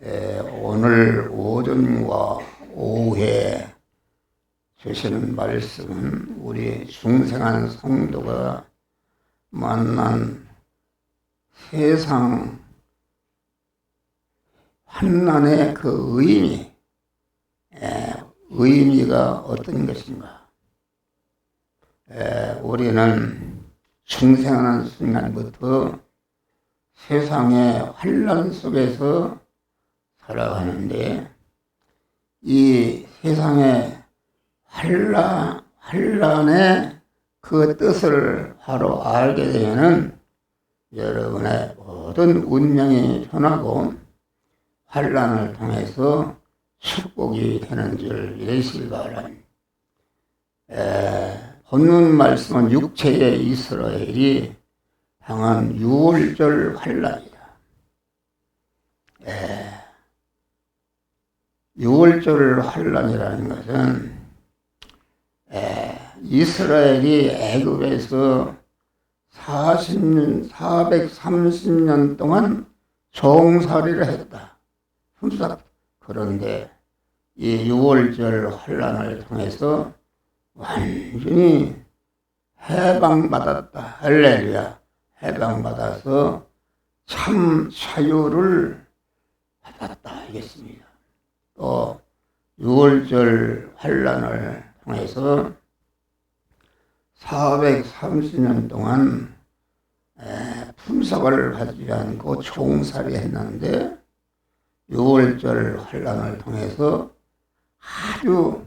오늘 오전과 오후에 주시는 말씀은 우리 중생한 성도가 만난 세상 환난의 그 의미가 어떤 것인가. 우리는 중생하는 순간부터 세상의 환난 속에서 살아가는데, 이 세상의 환난의 그 뜻을 바로 알게 되면은 여러분의 모든 운명이 변하고 환난을 통해서 축복이 되는 줄 믿으시기 바랍니다. 본문 말씀은 육체의 이스라엘이 당한 6월절 환난이다. 6월절 환난이라는 것은 이스라엘이 애굽에서 430년 동안 종살이를 했다. 그런데 이 6월절 환난을 통해서 완전히 해방받았다. 할렐루야. 해방받아서 참 자유를 받았다 하겠습니다. 또 6월절 환난을 통해서 430년 동안 품삯을 받지 않고 종살이 했는데 6월절 환난을 통해서 아주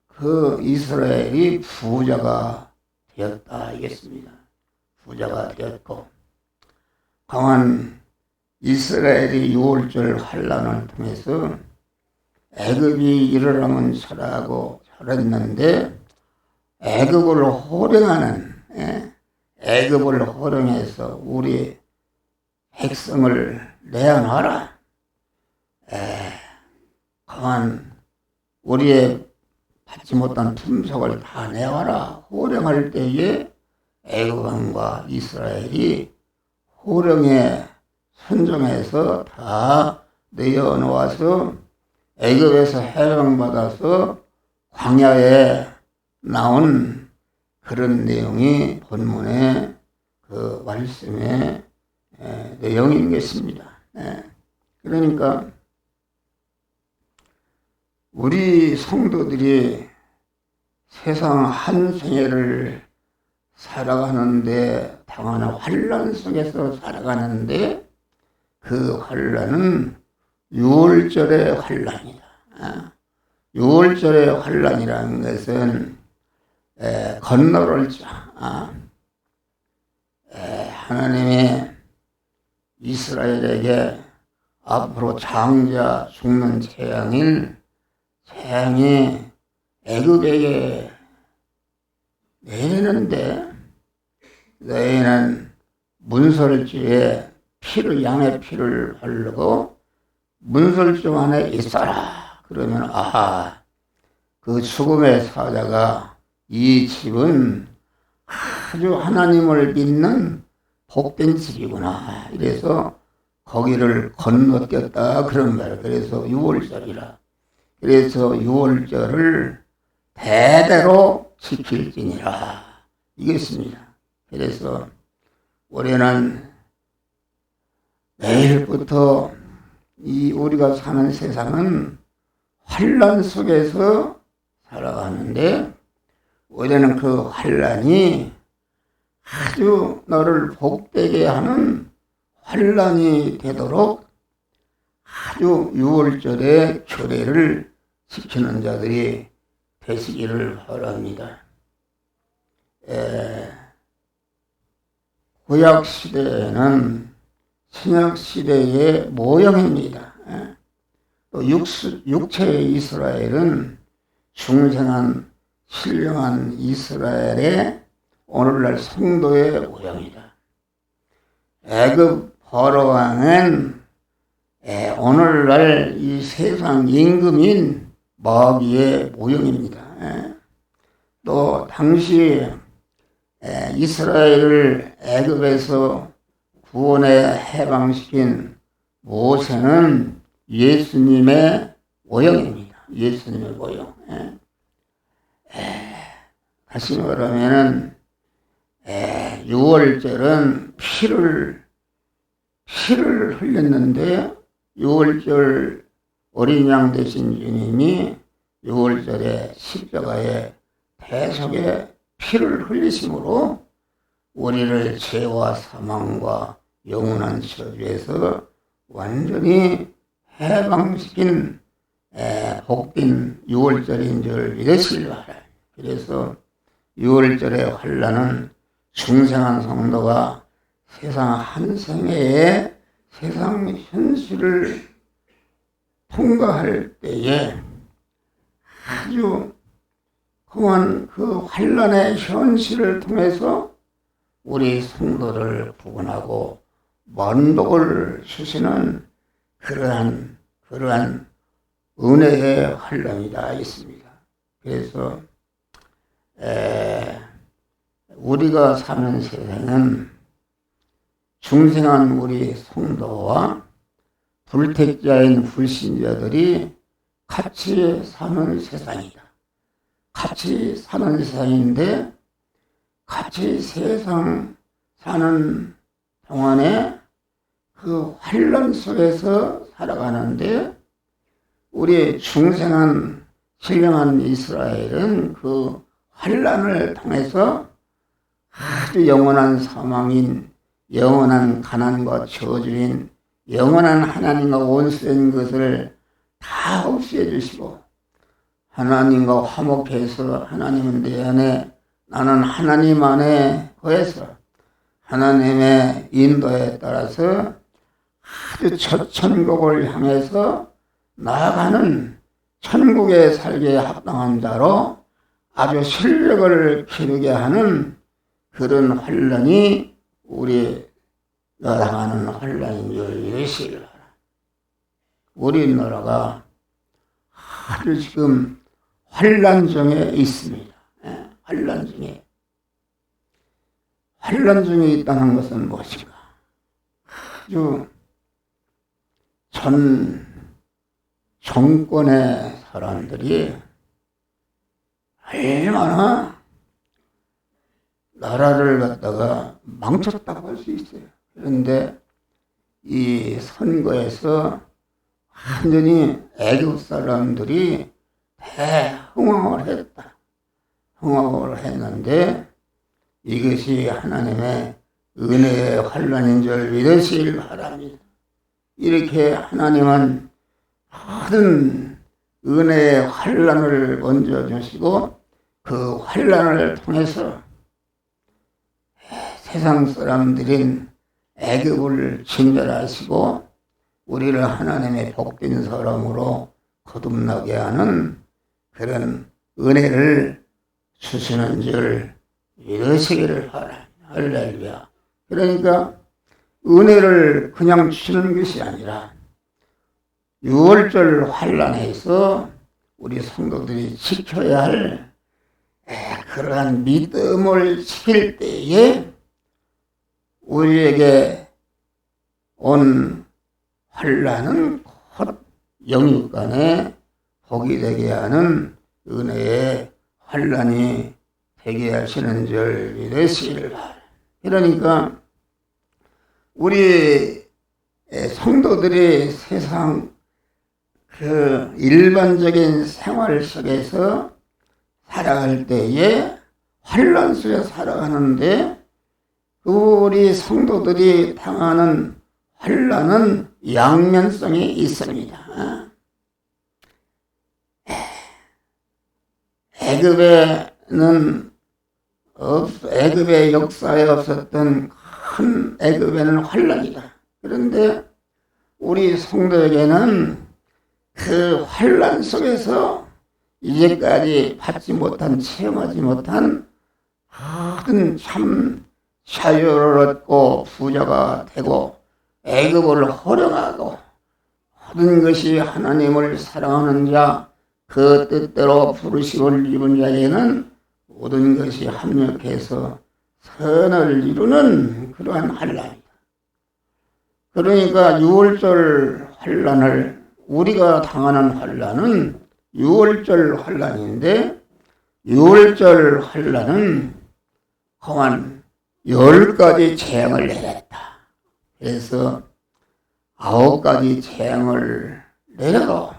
그 이스라엘이 부자가 되었다 하겠습니다. 부자가 되었고, 강한 이스라엘이 6월절 환난을 통해서 애굽이 일어나면 잘했는데 애굽을 호령해서 우리 백성을 내어놔라. 강한 우리의 받지 못한 품삯을 다 내와라. 호령할 때에 애굽 왕과 이스라엘이 호령에 순종해서 다 내어놓아서 애굽에서 해방받아서 광야에 나온 그런 내용이 본문의 그 말씀의 내용인 것입니다. 그러니까 우리 성도들이 세상 한 생애를 살아가는데 당하는 환난 속에서 살아가는데 그 환난은 6월절의 환난이다. 6월절의 환난이라는 것은 건너를 하나님이 이스라엘에게 앞으로 장자 죽는 재앙이 애굽에게 내리는데 너희는 문설주에 양의 피를 바르고 문설주 안에 있어라. 그러면 그 죽음의 사자가 이 집은 아주 하나님을 믿는 복된 집이구나. 이래서 거기를 건너뛰었다 그런 거예요. 그래서 6월절이라. 그래서 6월절을 대대로 지킬지니라 이겠습니다. 그래서 우리는 내일부터 우리가 사는 세상은 환난 속에서 살아가는데 우리는 그 환난이 아주 너를 복되게 하는 환난이 되도록 아주 6월절의 규례를 지키는 자들이 되시기를 바랍니다. 구약시대에는 신약시대의 모형입니다. 또 육체의 이스라엘은 중생한 신령한 이스라엘의 오늘날 성도의 모형이다. 애굽 바로왕은 오늘날 이 세상 임금인 마귀의 모형입니다. 또 당시 이스라엘을 애굽에서 구원해 해방시킨 모세는 예수님의 모형입니다. 예수님의 모형. 다시 말하면은 6월절은 피를 흘렸는데 6월절 어린 양 되신 주님이 6월절에 십자가에 대속의 피를 흘리심으로 우리를 죄와 사망과 영원한 저주에서 완전히 해방시킨 복된 6월절인 줄 믿으시길 바라요. 그래서 6월절의 환란은 중생한 성도가 세상 한 생애에 세상 현실을 통과할 때에 아주 그만 그 환란의 현실을 통해서 우리 성도를 구원하고 만독을 주시는 그러한 은혜의 환란이다 있습니다. 그래서 우리가 사는 세상은 중생한 우리 성도와 불택자인 불신자들이 같이 사는 세상이다. 같이 사는 세상인데 같이 세상 사는 동안에 그 환란 속에서 살아가는데 우리 중생한 신령한 이스라엘은 그 환란을 통해서 아주 영원한 사망인 영원한 가난과 저주인 영원한 하나님과 원수된 것을 다 없애 주시고 하나님과 화목해서 하나님은 내 안에 나는 하나님 안에 거해서 하나님의 인도에 따라서 아주 첫 천국을 향해서 나아가는 천국에 살기에 합당한 자로 아주 실력을 기르게 하는 그런 환란이 우리 나라가는 환란인 줄 믿으시길 바랍니다. 우리나라가 아주 지금 환란 중에 있습니다. 환란 중에. 환란 중에 있다는 것은 무엇인가? 아주 전 정권의 사람들이 얼마나 나라를 갖다가 망쳤다고 할 수 있어요. 그런데 이 선거에서 완전히 애국 사람들이 대흥황을 했다. 흥황을 했는데 이것이 하나님의 은혜의 환란인 줄 믿으시길 바랍니다. 이렇게 하나님은 모든 은혜의 환란을 얹어주시고 그 환란을 통해서 세상 사람들인 애굽을 진멸하시고 우리를 하나님의 복된 사람으로 거듭나게 하는 그런 은혜를 주시는 줄 믿으시기를 바랍니다. 할렐루야. 그러니까 은혜를 그냥 주시는 것이 아니라 6월절 환란에서 우리 성도들이 지켜야 할 그러한 믿음을 지킬 때에 우리에게 온 환란은 곧 영육간에 복이 되게 하는 은혜의 환란이 되게 하시는 줄 믿으시길 바랍니다. 그러니까 우리 성도들이 세상 그 일반적인 생활 속에서 살아갈 때에 환란 속에 살아가는데 우리 성도들이 당하는 환란은 양면성이 있습니다. 애굽의 역사에 없었던 큰 애굽에는 환란이다. 그런데 우리 성도에게는 그 환란 속에서 이제까지 받지 못한, 체험하지 못한 모든 참 자유를 얻고 부자가 되고 애굽을 호령하고 모든 것이 하나님을 사랑하는 자, 그 뜻대로 부르심을 입은 자에게는 모든 것이 합력해서 선을 이루는 그러한 환란이다. 그러니까 6월절 환란을 우리가 당하는 환난은 6월절 환난인데 6월절 환난은 험한 10가지 재앙을 내렸다. 그래서 9가지 재앙을 내려도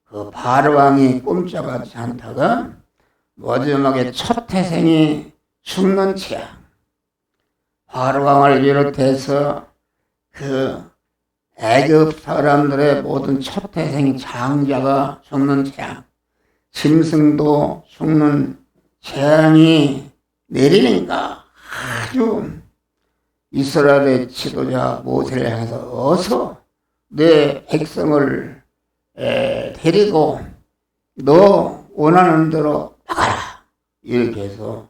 그 바로왕이 꼼짝하지 않다가 마지막에 첫 태생이 죽는 재앙, 바로왕을 비롯해서 그 애굽 사람들의 모든 첫 태생 장자가 죽는 재앙, 짐승도 죽는 재앙이 내리니까 아주 이스라엘의 지도자 모세를 향해서 어서 내 백성을 데리고 너 원하는 대로 나가라 이렇게 해서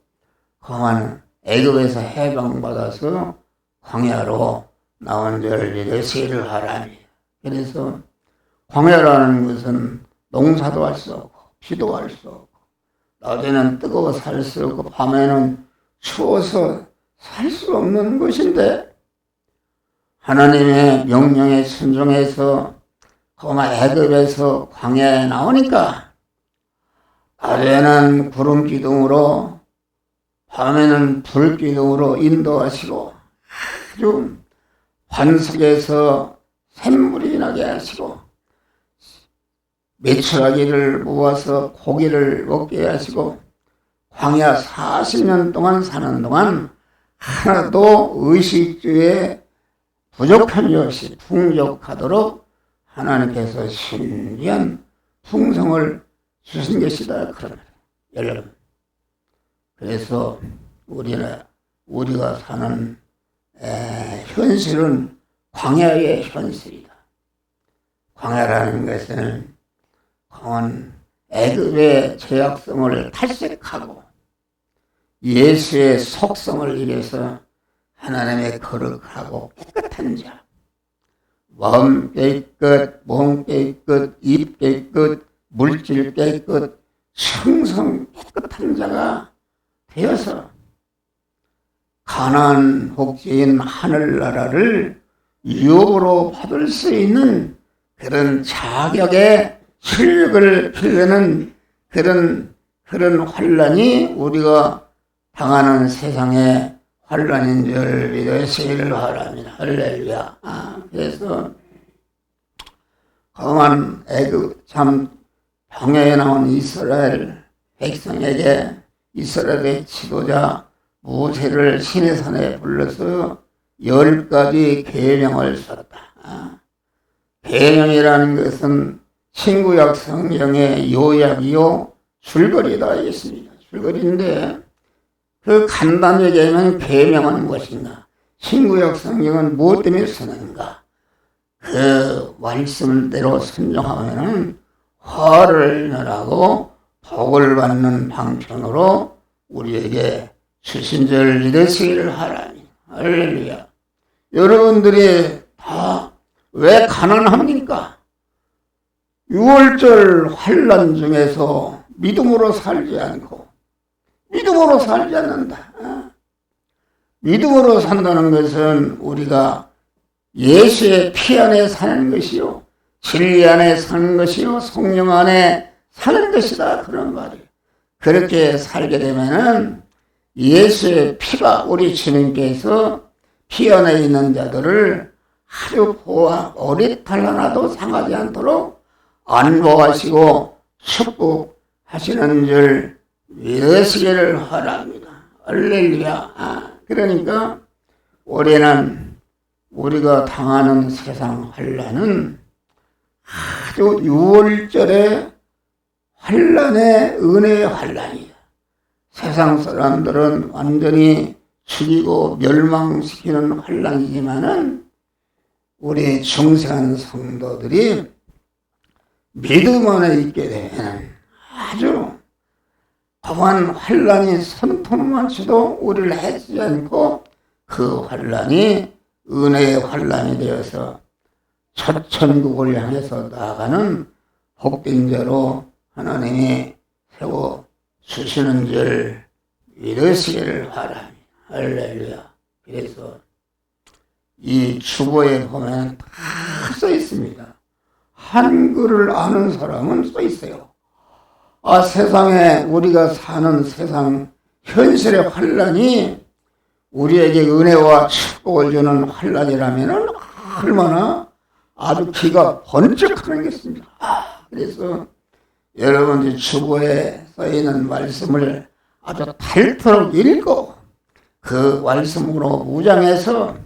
험한 애굽에서 해방받아서 광야로 나온 자를 레시를 하라니. 그래서 광야라는 것은 농사도 할 수 없고 비도 할 수 없고 낮에는 뜨거워 살 수 없고 밤에는 추워서 살 수 없는 것인데 하나님의 명령에 순종해서 험한 애굽에서 광야에 나오니까 낮에는 구름 기둥으로 밤에는 불 기둥으로 인도하시고 아주 반석에서 샘물이 나게 하시고 메추라기를 모아서 고기를 먹게 하시고 광야 40년 동안 사는 동안 하나도 의식주에 부족함이 없이 풍족하도록 하나님께서 신비한 풍성을 주신 것이다. 그럽니다. 여러분, 그래서 우리가 사는 현실은 광야의 현실이다. 광야라는 것은 강한 애굽의 죄악성을 탈색하고 예수의 속성을 이래서 하나님의 거룩하고 깨끗한 자, 마음 깨끗, 몸 깨끗, 입 깨끗, 물질 깨끗, 충성 깨끗한 자가 되어서 가나안 복지인 하늘나라를 유업으로 받을 수 있는 그런 자격의 실력을 필요하는 그런 환난이 우리가 당하는 세상의 환난인 줄 믿으시기를 바랍니다. 할렐루야. 그래서 험한 애굽 참 광야에 나온 이스라엘 백성에게 이스라엘의 지도자 모세를 시내산에 불러서 10가지 계명을 썼다. 계명이라는 것은 신구약 성경의 요약이요 줄거리다 했습니다. 줄거리인데 그 간단하게 하면 계명은 무엇인가? 신구약 성경은 무엇 때문에 쓰는가? 그 말씀대로 순종하면 화를 면하고 복을 받는 방편으로 우리에게 주신 줄 믿으시기를 하라니. 할렐루야. 여러분들이 다 왜 가난합니까? 6월절 환난 중에서 믿음으로 살지 않고 믿음으로 살지 않는다. 믿음으로 산다는 것은 우리가 예수의 피 안에 사는 것이요 진리 안에 사는 것이요 성령 안에 사는 것이다. 그런 말이에요. 그렇게 살게 되면은 예수의 피가 우리 주님께서 피 안에 있는 자들을 아주 보호하 어릿할 하나도 상하지 않도록 안보하시고 축복하시는 줄 믿으시기를 바랍니다. 할렐루야. 그러니까 올해는 우리가 당하는 세상 환난은 아주 6월절의 환난의 은혜의 환난이다. 세상 사람들은 완전히 죽이고 멸망시키는 환난이지만은 우리 중생한 성도들이 믿음 안에 있게 되면 아주 험한 환난이 손톱만 쳐도 우리를 해치지 않고 그 환난이 은혜의 환난이 되어서 첫 천국을 향해서 나아가는 복된 자로 하나님이 세워 주시는 줄 믿으시기를 바랍니다. 할렐루야. 그래서 이 주보에 보면 다 써 있습니다. 한글을 아는 사람은 써 있어요. 세상에 우리가 사는 세상 현실의 환란이 우리에게 은혜와 축복을 주는 환란이라면 얼마나 아주 기가 번쩍하는 것입니다. 그래서 여러분들이 주보에 써있는 말씀을 아주 닳도록 읽고 그 말씀으로 무장해서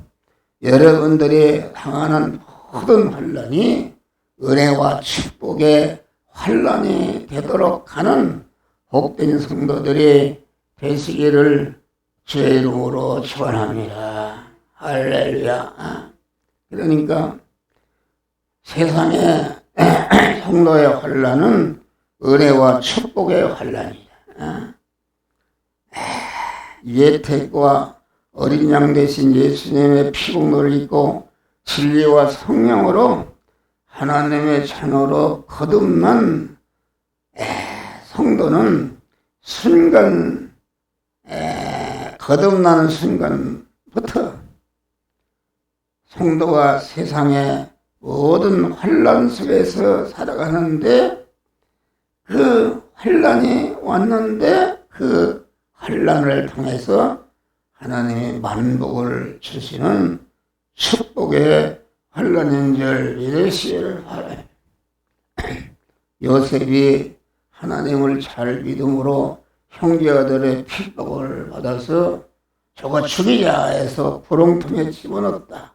여러분들이 당하는 모든 환란이 은혜와 축복의 환란이 되도록 하는 복된 성도들이 되시기를 주의 이름으로 축원합니다. 할렐루야. 그러니까 세상의 성도의 환란은 은혜와 축복의 환란이다. 예택과 어린 양 대신 예수님의 피공로를 입고 진리와 성령으로 하나님의 자녀로 거듭난 성도는 거듭나는 순간부터 성도가 세상의 모든 환란 속에서 살아가는데 그 환란이 왔는데 그 환란을 통해서 하나님이 만복을 주시는 축복의 환란인 줄 믿으시기를 바라요. 요셉이 하나님을 잘 믿음으로 형제아들의 핍박을 받아서 저거 죽이자 해서 부렁통에 집어넣었다.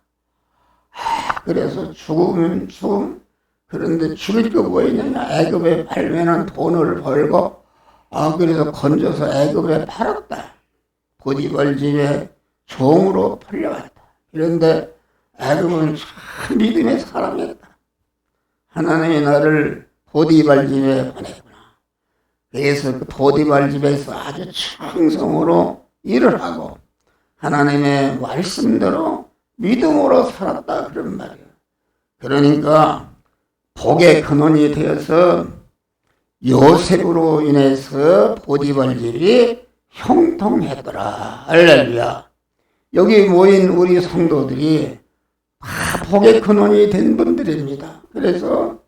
그래서 죽으면 죽음. 그런데 죽일 거 뭐 있느냐. 애굽에 팔면은 돈을 벌고 그래서 건져서 애굽에 팔았다. 보디발 집에 종으로 팔려갔다. 그런데 애굽은 참 믿음의 사람이었다. 하나님이 나를 보디발 집에 보내구나. 그래서 그 보디발 집에서 아주 충성으로 일을 하고 하나님의 말씀대로 믿음으로 살았다 그런 말이에요. 그러니까 복의 근원이 되어서 요셉으로 인해서 보디발 집이 형통했더라. 할렐루야. 여기 모인 우리 성도들이 다 복의 근원이 된 분들입니다. 그래서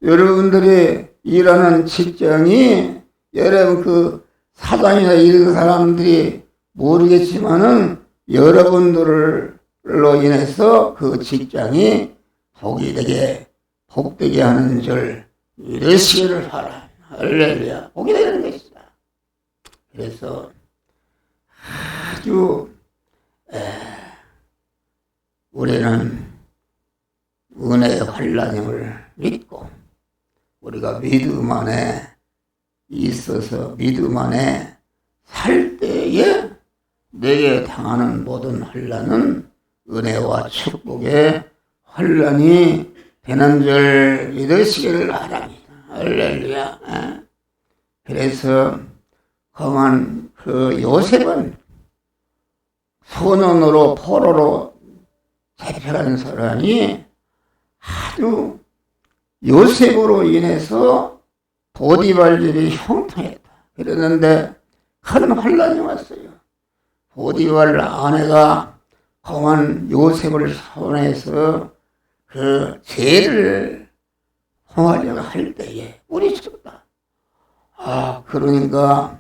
여러분들이 일하는 직장이 여러분 그 사장이나 이런 사람들이 모르겠지만은 여러분들로 인해서 그 직장이 복되게 하는 줄 믿으시기를 바라. 할렐루야. 복이 되는 것이다. 그래서 아주 우리는 은혜의 환란임을 믿고 우리가 믿음 안에 있어서 믿음 안에 살 때에 내게 당하는 모든 환란은 은혜와 축복의 환란이 되는 줄 믿으시기를 바랍니다. 할렐루야. 그래서 그만 그 요셉은 소년으로 포로로 잡혀간 사람이 아주 요셉으로 인해서 보디발 집이 형통했다. 그랬는데 큰 환란이 왔어요. 보디발 아내가 그만 요셉을 손에서 그 죄를 홍하려고 할 때에 뿌리쳤다. 그러니까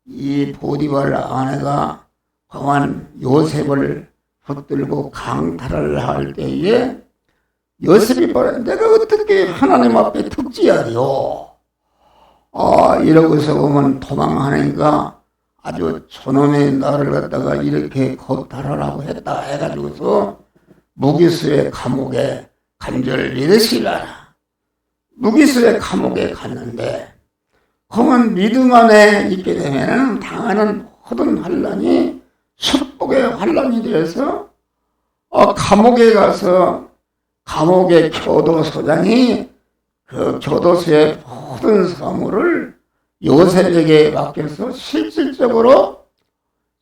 이 보디발 아내가 그만 요셉을 붙들고 강탈을 할 때에 요셉이 말해 내가 어떻게 하나님 앞에 득지하리요. 이러고서 보면 도망하니까 아주 저놈이 나를 갖다가 이렇게 고탈하라고 했다 해가지고서 무기수의 감옥에 간절 믿으시라라. 무기수의 감옥에 갔는데 그만 믿음 안에 있게 되면 당하는 모든 환란이 축복의 환란이 되어서 감옥에 가서 감옥의 교도소장이 그 교도소의 모든 사물을 요셉에게 맡겨서 실질적으로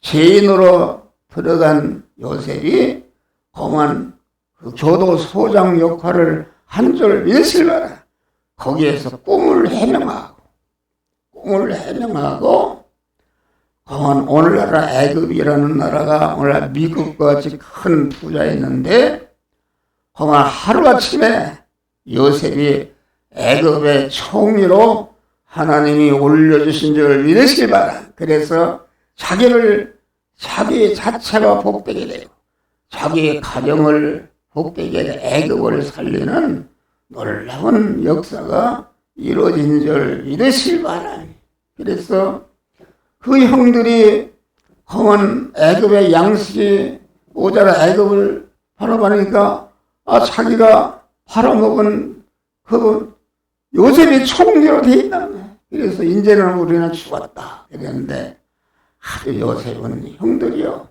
죄인으로 들어간 요셉이 그만 그 교도소장 역할을 한 줄 믿으시려라. 거기에서 꿈을 해명하고 그만 오늘나라 애굽이라는 나라가 오늘날 미국과 같이 큰 부자였는데 그만 하루아침에 요셉이 애굽의 총리로 하나님이 올려주신 줄 믿으시기 바라. 그래서 자기 자체가 복되게 되고 자기 가정을 복되게 되고 애굽을 살리는 놀라운 역사가 이루어진 줄 믿으시기 바라. 그래서 그 형들이 험한 애굽의 양식이 모자라 애굽을 팔아먹으니까 자기가 팔아먹은 그 요셉이 총리로 돼 있다. 그래서 이제는 우리는 죽었다. 그랬는데 요셉은 형들이요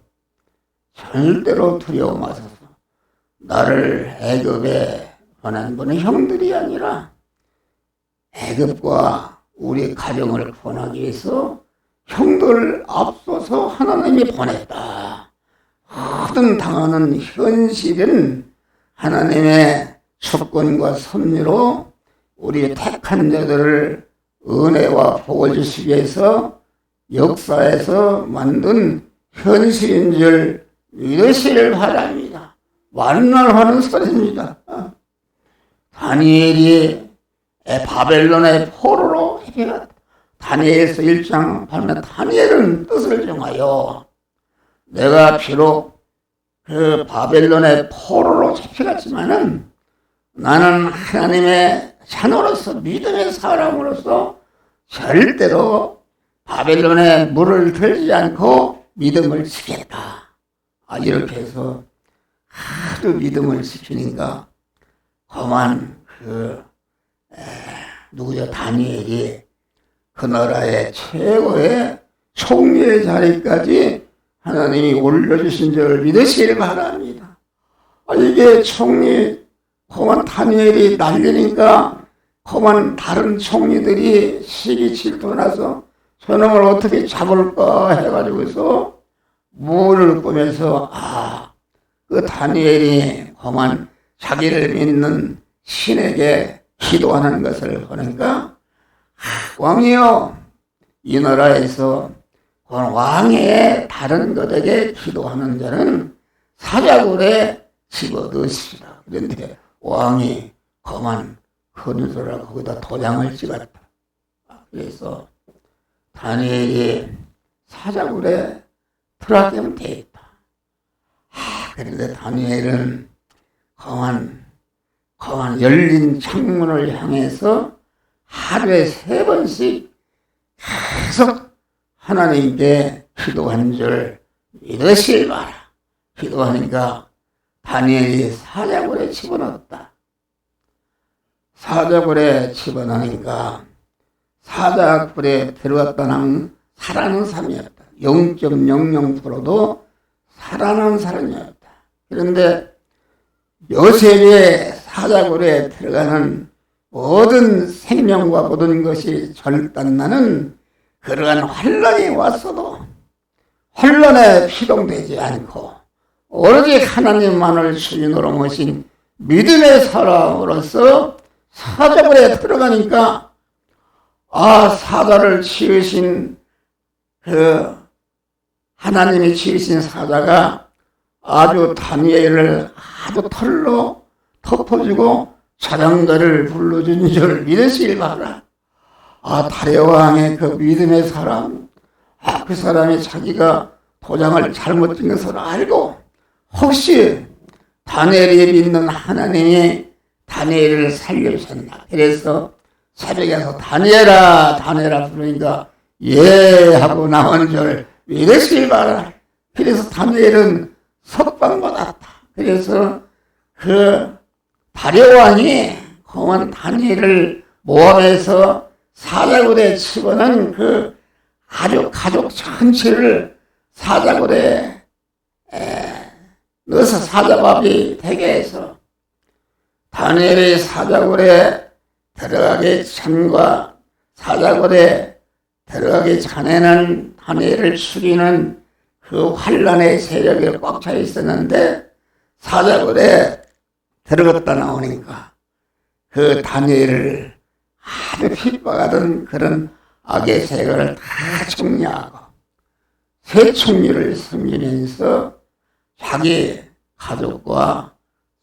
절대로 두려워 마소서. 나를 애굽에 보낸 분은 형들이 아니라 애굽과 우리 가정을 구원하기 위해서 형들 앞서서 하나님이 보냈다. 모든 당하는 현실은 하나님의 주권과 섭리로 우리 택한 자들을 은혜와 복을 주시기 위해서 역사에서 만든 현실인 줄 믿으시길 바랍니다. 만날 하는 소리입니다. 다니엘이 바벨론의 포로로 해갔다. 다니엘서 1장 보면 다니엘은 뜻을 정하여 내가 비록 그 바벨론의 포로로 잡혀갔지만은 나는 하나님의 자녀로서 믿음의 사람으로서 절대로 바벨론에 물을 들지 않고 믿음을 지켰다. 이렇게 해서 하도 믿음을 지키니까 험한 누구죠? 다니엘이 그 나라의 최고의 총리의 자리까지 하나님이 올려주신 줄 믿으시길 바랍니다. 이게 총리 험한 다니엘이 날리니까 험한 다른 총리들이 시기 질투나서 저놈을 어떻게 잡을까 해가지고서 무를 꾸면서 그 다니엘이 험한 자기를 믿는 신에게 기도하는 것을 보니까 왕이요 이 나라에서 왕의 다른 것에게 기도하는 자는 사자굴에 집어넣으시라. 그런데 왕이 험한 헌소를 거기다 도장을 찍었다. 그래서 다니엘이 사자굴에 들어가면 되겠다. 그런데 다니엘은 험한 열린 창문을 향해서 하루에 3번씩 계속 하나님께 기도한 줄 믿으시기 바라. 기도하니까 다니엘이 사자굴에 집어넣었다. 사자굴에 집어넣으니까 사자굴에 들어갔다는 살아난 사람이었다. 0.00%도 살아난 사람이었다. 그런데 요셉의 사자굴에 들어가는 모든 생명과 모든 것이 절단나는 그러한 환란이 왔어도 환란에 피동되지 않고 오로지 하나님만을 주인으로 모신 믿음의 사람으로서 사자굴에 들어가니까 사자를 지으신 하나님이 지으신 사자가 아주 다니엘을 아주 털로 덮어주고 찬양가를 불러준 줄 믿으시길 바라. 다레왕의 그 믿음의 사람, 그 사람이 자기가 도장을 잘못 찍은 것을 알고 혹시 다니엘이 믿는 하나님이 다니엘을 살려주셨나. 그래서 새벽에서 다니엘아 부르니까 예 하고 나온 줄 믿으시길 바라. 그래서 다니엘은 석방받았다. 그래서 그 다레왕이 험한 다니엘을 모함해서 사자굴에 집어넣은 그 아주 가족 전체를 사자굴에 넣어서 사자밥이 되게 해서 다니엘이 사자굴에 들어가기 전과 사자굴에 들어가기 전에는 다니엘을 죽이는 그 환란의 세력이 꽉 차 있었는데 사자굴에 들어갔다 나오니까 그 다니엘을 아주 핍박하던 그런 악의 세력을 다 정리하고 새 총리를 섬기면서 자기 가족과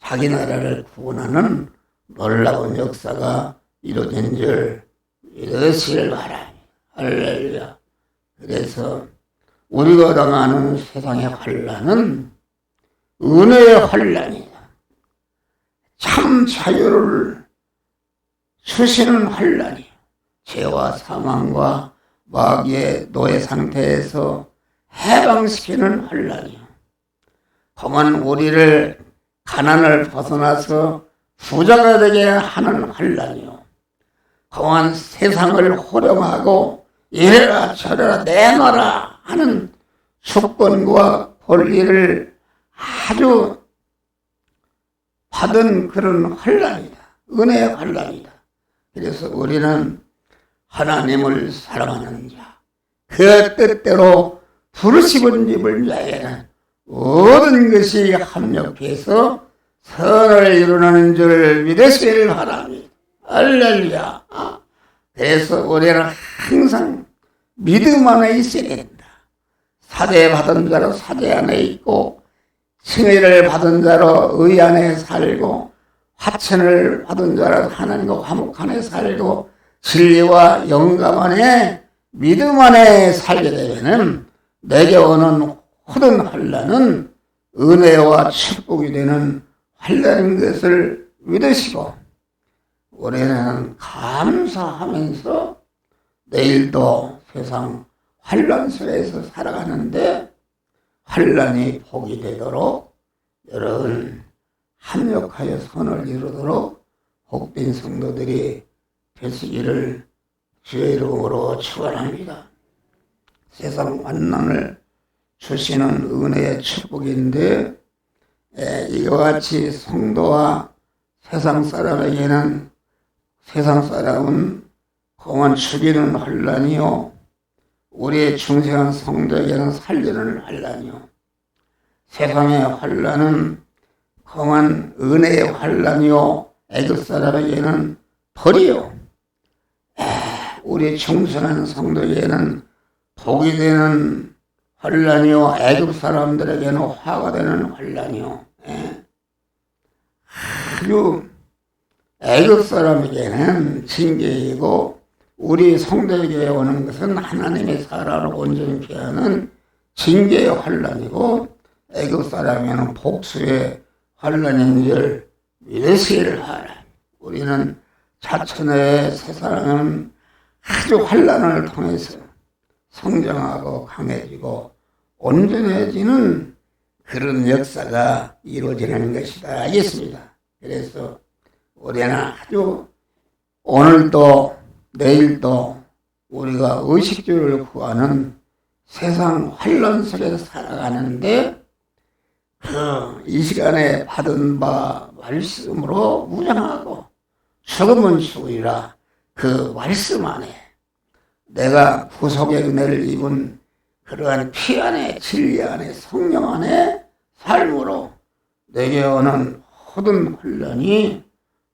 자기 나라를 구원하는 놀라운 역사가 이루어진 줄 믿으시길 바랍니다. 할렐루야. 그래서 우리가 당하는 세상의 환난은 은혜의 환난이다. 참 자유를 주시는 환난이요. 죄와 사망과 마귀의 노예 상태에서 해방시키는 환난이요. 그만 우리를 가난을 벗어나서 부자가 되게 하는 환난이요. 그만 세상을 호령하고 이래라 저래라 내놔라 하는 주권과 권리를 아주 받은 그런 환난이다. 은혜의 환난이다. 그래서 우리는 하나님을 사랑하는 자, 그 뜻대로 부르심을 입은 자에게는 모든 것이 합력해서 선을 이루는 줄 믿으시길 바랍니다. 할렐루야. 그래서 우리는 항상 믿음 안에 있어야 된다. 사죄 받은 자로 사죄 안에 있고, 칭의를 받은 자로 의 안에 살고, 화천을 받은 자로 하나님과 화목 안에 살고, 진리와 영감 안에 믿음 안에 살게 되면 내게 오는 모든 환난은 은혜와 축복이 되는 환난인 것을 믿으시고, 우리는 감사하면서 내일도 세상 환난 속에서 살아가는데 환난이 복이 되도록 여러분 합력하여 선을 이루도록 복된 성도들이 되시기를 주의 이름으로 축원합니다. 세상 환난을 주시는 은혜의 축복인데 이와 같이 성도와 세상 사람에게는 세상 사람은 공안 죽이는 환난이요, 우리의 중생한 성도에게는 살리는 환난이요, 세상의 환난은 공안 은혜의 환난이요, 애국 사람에게는 벌이요, 우리 중생한 성도에게는 복이 되는 환난이요, 애국 사람들에게는 화가 되는 환난이요. 아주 애국 사람에게는 징계이고 우리 성도에게 오는 것은 하나님의 사랑을 온전히 피하는 징계의 환난이고 애국 사람에게는 복수의 환난인 줄 믿으시기를 바랍니다. 우리는 자천의 새 사랑은 아주 환난을 통해서 성장하고 강해지고 온전해지는 그런 역사가 이루어지는 것이다. 알겠습니다. 그래서 우리는 아주 오늘도 내일도 우리가 의식주를 구하는 세상 환난 속에서 살아가는데 이 시간에 받은 바 말씀으로 무장하고 죽으면 죽으리라 그 말씀 안에 내가 구속의 은혜를 입은 그러한 피 안에 진리 안에 성령 안에 삶으로 내게 오는 모든 환난이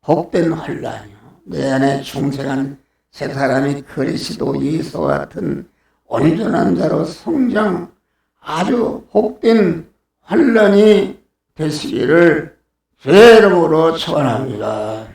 복된 환난이요, 내 안에 중생한 새 사람이 그리스도 예수와 같은 온전한 자로 성장 아주 복된 환난이 되시기를 주의 이름으로 축원합니다.